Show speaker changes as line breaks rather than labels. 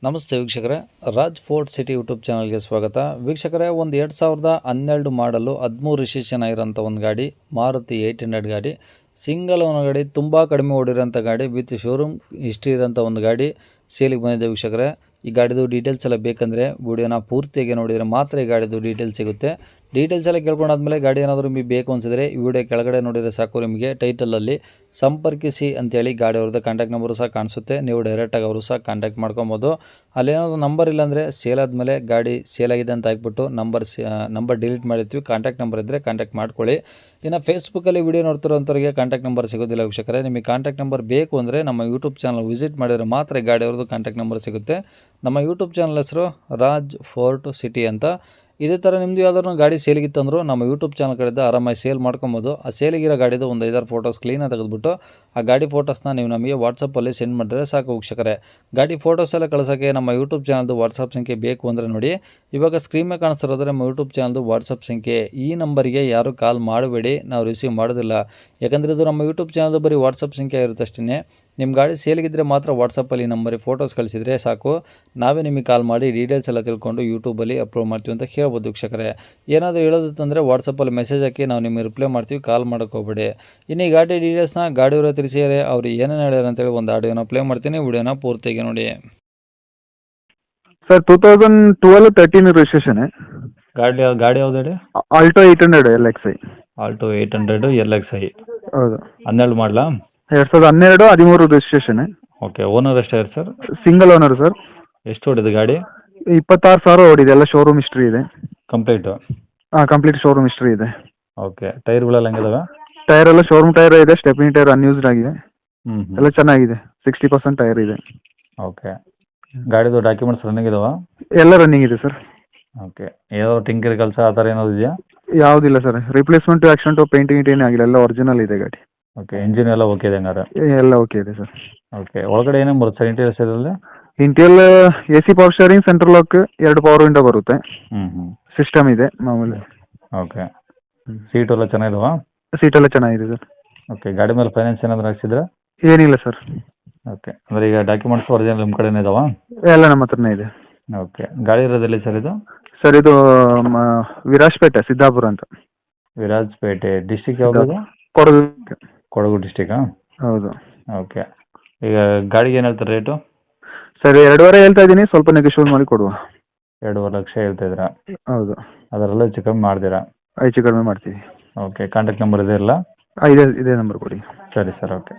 ನಮಸ್ತೆ ವೀಕ್ಷಕರೇ, Raj fort city YouTube ಚಾನಲ್ಗೆ ಸ್ವಾಗತ. ವೀಕ್ಷಕರೇ, ಒಂದು 2012 ಮಾಡಲು 13 ರಿಜಿಸ್ಟ್ರೇಷನ್ ಆಗಿರೋಂಥ ಒಂದು ಗಾಡಿ ಮಾರುತಿ 800 ಗಾಡಿ, ಸಿಂಗಲ್ ಓನರ್ ಗಾಡಿ, ತುಂಬ ಕಡಿಮೆ ಓಡಿರೋಂಥ ಗಾಡಿ, ವಿತ್ ಶೋರೂಮ್ ಹಿಸ್ಟ್ರಿ ಇರೋಂಥ ಒಂದು ಗಾಡಿ ಸೇಲಿಗೆ ಬಂದಿದೆ ವೀಕ್ಷಕರೇ. ಈ ಗಾಡಿದು ಡೀಟೇಲ್ಸ್ ಎಲ್ಲ ಬೇಕಂದರೆ ವಿಡಿಯೋನ ಪೂರ್ತಿಯಾಗಿ ನೋಡಿದರೆ ಮಾತ್ರ ಈ ಗಾಡಿದು ಡೀಟೇಲ್ಸ್ ಸಿಗುತ್ತೆ. ಡೀಟೇಲ್ಸ್ ಎಲ್ಲ ಕೇಳ್ಕೊಂಡಾದ್ಮೇಲೆ ಗಾಡಿ ಏನಾದರೂ ನಿಮಗೆ ಬೇಕು ಅನಿಸಿದರೆ ಈ ವಿಡಿಯೋ ಕೆಳಗಡೆ ನೋಡಿದರೆ ಸಾಕು, ನಿಮಗೆ ಟೈಟಲಲ್ಲಿ ಸಂಪರ್ಕಿಸಿ ಅಂತೇಳಿ ಗಾಡಿ ಅವ್ರದ್ದು ಕಾಂಟ್ಯಾಕ್ಟ್ ನಂಬರು ಸಹ ಕಾಣಿಸುತ್ತೆ. ನೀವು ಡೈರೆಕ್ಟಾಗಿ ಅವರು ಸಹ ಕಾಂಟ್ಯಾಕ್ಟ್ ಮಾಡ್ಕೊಬೋದು. ಅಲ್ಲೇನಾದರೂ ನಂಬರ್ ಇಲ್ಲಾಂದರೆ ಸೇಲ್ ಆದಮೇಲೆ ಗಾಡಿ ಸೇಲ್ ಆಗಿದೆ ಅಂತ ಹಾಕ್ಬಿಟ್ಟು ನಂಬರ್ ಡಿಲೀಟ್ ಮಾಡಿರ್ತೀವಿ. ಕಾಂಟ್ಯಾಕ್ಟ್ ನಂಬರ್ ಇದ್ದರೆ ಕಾಂಟ್ಯಾಕ್ಟ್ ಮಾಡ್ಕೊಳ್ಳಿ. ಇನ್ನು ಫೇಸ್ಬುಕ್ಕಲ್ಲಿ ವಿಡಿಯೋ ನೋಡ್ತಿರೋಂಥವ್ರಿಗೆ ಕಾಂಟ್ಯಾಕ್ಟ್ ನಂಬರ್ ಸಿಗೋದಿಲ್ಲ ವೀಕ್ಷಕರೇ. ನಿಮಗೆ ಕಾಂಟ್ಯಾಕ್ಟ್ ನಂಬರ್ ಬೇಕು ಅಂದರೆ ನಮ್ಮ ಯೂಟ್ಯೂಬ್ ಚಾನಲ್ ವಿಸಿಟ್ ಮಾಡಿದರೆ ಮಾತ್ರ ಗಾಡಿ ಅವ್ರದ್ದು ಕಾಂಟ್ಯಾಕ್ಟ್ ನಂಬರ್ ಸಿಗುತ್ತೆ. ನಮ್ಮ ಯೂಟ್ಯೂಬ್ ಚಾನಲ್ ಹೆಸರು ರಾಜ್ ಫೋರ್ಟ್ ಸಿಟಿ ಅಂತ. ಇದೇ ಥರ ನಿಮ್ಮದು ಯಾವ್ದಾದ್ರು ಗಾಡಿ ಸೇಲಿಗಿತ್ತಂದ್ರೂ ನಮ್ಮ ಯೂಟ್ಯೂಬ್ ಚಾನಲ್ ಕಡೆಯಿಂದ ಆರಾಮಾಗಿ ಸೇಲ್ ಮಾಡ್ಕೊಬೋದು. ಆ ಸೇಲಿಗಿರೋ ಗಾಡಿದು ಒಂದು 5-6 ಫೋಟೋಸ್ ಕ್ಲೀನಾಗಿ ತೆಗೆದುಬಿಟ್ಟು ಆ ಗಾಡಿ ಫೋಟೋಸ್ನ ನೀವು ನಮಗೆ ವಾಟ್ಸಪ್ಪಲ್ಲಿ ಸೆಂಡ್ ಮಾಡಿದ್ರೆ ಸಾಕು ವೀಕ್ಷಕರೇ. ಗಾಡಿ ಫೋಟೋಸ್ ಎಲ್ಲ ಕಳ್ಸೋಕ್ಕೆ ನಮ್ಮ ಯೂಟ್ಯೂಬ್ ಚಾನಲ್ದು ವಾಟ್ಸಪ್ ಸಂಖ್ಯೆ ಬೇಕು ಅಂದರೆ ನೋಡಿ, ಇವಾಗ ಸ್ಕ್ರೀನ್ ಮೇಲೆ ಕಾಣಿಸ್ತಿರೋದ್ರೆ ನಮ್ಮ ಯೂಟ್ಯೂಬ್ ಚಾನಲ್ದು ವಾಟ್ಸಪ್ ಸಂಖ್ಯೆ. ಈ ನಂಬರಿಗೆ ಯಾರು ಕಾಲ್ ಮಾಡಬೇಡಿ, ನಾವು ರಿಸೀವ್ ಮಾಡೋದಿಲ್ಲ. ಯಾಕಂದರೆ ಇದು ನಮ್ಮ ಯೂಟ್ಯೂಬ್ ಚಾನಲ್ದು ಬರೀ ವಾಟ್ಸಪ್ ಸಂಖ್ಯೆ ಇರುತ್ತೆ ಅಷ್ಟೇ. ನಿಮ್ಮ ಗಾಡಿ ಸೇಲಿಗಿದ್ದರೆ ಮಾತ್ರ ವಾಟ್ಸಪ್ಪಲ್ಲಿ ನಂಬರಿಗೆ ಫೋಟೋಸ್ ಕಳಿಸಿದರೆ ಸಾಕು, ನಾವೇ ನಿಮಗೆ ಕಾಲ್ ಮಾಡಿ ಡೀಟೇಲ್ಸ್ ಎಲ್ಲ ತಿಳ್ಕೊಂಡು ಯೂಟ್ಯೂಬಲ್ಲಿ ಅಪ್ಲೋಡ್ ಮಾಡ್ತೀವಿ ಅಂತ ಹೇಳ್ಬೋದು ವೀಕ್ಷಕರೇ. ಏನಾದರೂ ಹೇಳೋದಿತ್ತಂದರೆ ವಾಟ್ಸಪ್ಪಲ್ಲಿ ಮೆಸೇಜ್ ಹಾಕಿ, ನಾವು ನಿಮಗೆ ರಿಪ್ಲೈ ಮಾಡ್ತೀವಿ, ಕಾಲ್ ಮಾಡೋಕೆ ಹೋಗಬೇಡಿ. ಇನ್ನು ಈ ಗಾಡಿ ಡೀಟೇಲ್ಸ್ನ ಗಾಡಿಯವರ ತಿಳಿಸಿದರೆ ಅವ್ರು ಏನೇನು ಹೇಳ್ಯಾರ ಅಂತೇಳಿ ಒಂದು ಆಡಿಯೋನ ಪ್ಲೇ ಮಾಡ್ತೀನಿ, ವಿಡಿಯೋನ ಪೂರ್ತಿಯಾಗಿ ನೋಡಿ.
Sir 2012-13 registration.
ಗಾಡಿ ಯಾವ್ದು ಹೇಳಿ?
Alto 800 LXi.
Alto 800 LXi.
ಹೌದು.
12 ಮಾಡಲಾ?
2012-13 ರಿಜಿಸ್ಟ್ರೇಷನ್.
ಓಕೆ. ಓನರ್ ಎಷ್ಟೇ ಸರ್?
Single owner sir.
ಎಷ್ಟು ಹೊಡಿದೆ ಗಾಡಿ?
26,000 ಓಡಿದೆ. ಎಲ್ಲ ಶೋರೂಮ್ ಹಿಸ್ಟ್ರಿ ಇದೆ.
ಕಂಪ್ಲೀಟು?
ಹಾಂ, ಕಂಪ್ಲೀಟ್ ಶೋರೂಮ್ ಹಿಸ್ಟ್ರಿ ಇದೆ.
ಓಕೆ. ಟೈರ್ಗಳೆಲ್ಲ ಹೆಂಗಿದಾವೆ?
ಟೈರ್ ಎಲ್ಲ ಶೋರೂಮ್ ಟೈರ್ ಇದೆ. ಸ್ಟೆಪ್ನಿ ಟೈರ್ ಅನ್ಯೂಸ್ಡ್ ಆಗಿದೆ. ಎಲ್ಲ ಚೆನ್ನಾಗಿದೆ. 60% ಟೈರ್ ಇದೆ.
ಓಕೆ. ಗಾಡಿದು ಡಾಕ್ಯುಮೆಂಟ್ಸ್ ರನ್ನಿಂಗ್ ಇದಾವಾ?
ಎಲ್ಲ ರನ್ನಿಂಗ್ ಇದೆ ಸರ್.
ಓಕೆ. ಏನಾದ್ರು ಟಿಂಕರ್ ಕೆಲಸ ಆ ಥರ ಏನಾದ್ರು ಇದೆಯಾ?
ಯಾವುದಿಲ್ಲ ಸರ್. ರಿಪ್ಲೇಸ್ಮೆಂಟು, ಆಕ್ಸಿಡೆಂಟು, ಪೇಂಟಿಂಗ್ ಏನೇ ಆಗಿಲ್ಲ. ಎಲ್ಲ ಒರಿಜಿನಲ್ ಇದೆ ಗಾಡಿ.
ಓಕೆ. ಇಂಜಿನ್ ಎಲ್ಲ ಓಕೆ ಇದೆ ಹಂಗಾರೆ?
ಎಲ್ಲ ಓಕೆ ಇದೆ ಸರ್.
ಓಕೆ. ಒಳಗಡೆ ಏನೇನು ಬರುತ್ತೆ ಸರ್ ಇಂಟೀರಿಯರ್ಸ್ ಇದರಲ್ಲಿ?
ಇಂಟೀರಿಯಲ್ AC power steering, central lock, 2 power window ಬರುತ್ತೆ. ಸಿಸ್ಟಮ್ ಇದೆ ಮಾಮೂಲಿ.
ಓಕೆ. ಸೀಟ್ ಎಲ್ಲ ಚೆನ್ನಾಗಿದಾವಾ?
ಸೀಟ್ ಎಲ್ಲ ಚೆನ್ನಾಗಿದೆ ಸರ್.
ಓಕೆ. ಗಾಡಿ ಮೇಲೆ ಫೈನಾನ್ಸ್ ಏನಾದರೂ ಹಾಕ್ಸಿದ್ರಾ?
ಏನಿಲ್ಲ ಸರ್.
ಓಕೆ. ಅಂದರೆ ಈಗ ಡಾಕ್ಯುಮೆಂಟ್ಸ್ ಒರಿಜಿನಲ್ ನಿಮ್ಮ ಕಡೆನೇ ಇದಾವಾ?
ಎಲ್ಲ ನಮ್ಮ ಹತ್ರನೇ ಇದೆ.
ಓಕೆ. ಗಾಡಿ ಇರೋದಿಲ್ಲ ಸರ್ ಇದು?
ಸರ್ ಇದು ವಿರಾಜ್ಪೇಟೆ, ಸಿದ್ದಾಪುರ ಅಂತ.
ವಿರಾಜ್ಪೇಟೆ ಡಿಸ್ಟಿಕ್ ಯಾವುದು?
ಕೊಡಗು.
ಕೊಡಗು ಡಿಸ್ಟಿಕಾ?
ಹೌದು.
ಓಕೆ. ಈಗ ಗಾಡಿಗೆ ಏನು ಹೇಳ್ತಾರೆ ರೇಟು?
ಸರ್ 2.5 ಹೇಳ್ತಾ ಇದ್ದೀನಿ, ಸ್ವಲ್ಪ ನೆಗೋಷಿಯೇಟ್ ಮಾಡಿ ಕೊಡುವ.
2.5 ಲಕ್ಷ ಹೇಳ್ತಾ ಇದ್ದೀರಾ?
ಹೌದು.
ಅದರಲ್ಲ ಹೆಚ್ಚು ಕಮ್ಮಿ ಮಾಡ್ತೀರಾ?
ಹೆಚ್ಚು ಕಡಿಮೆ ಮಾಡ್ತೀವಿ.
ಓಕೆ. ಕಾಂಟ್ಯಾಕ್ಟ್ ನಂಬರ್ ಇದೆ ಇಲ್ಲ?
ಇದೇ ನಂಬರ್ ಕೊಡಿ.
ಸರಿ ಸರ್. ಓಕೆ.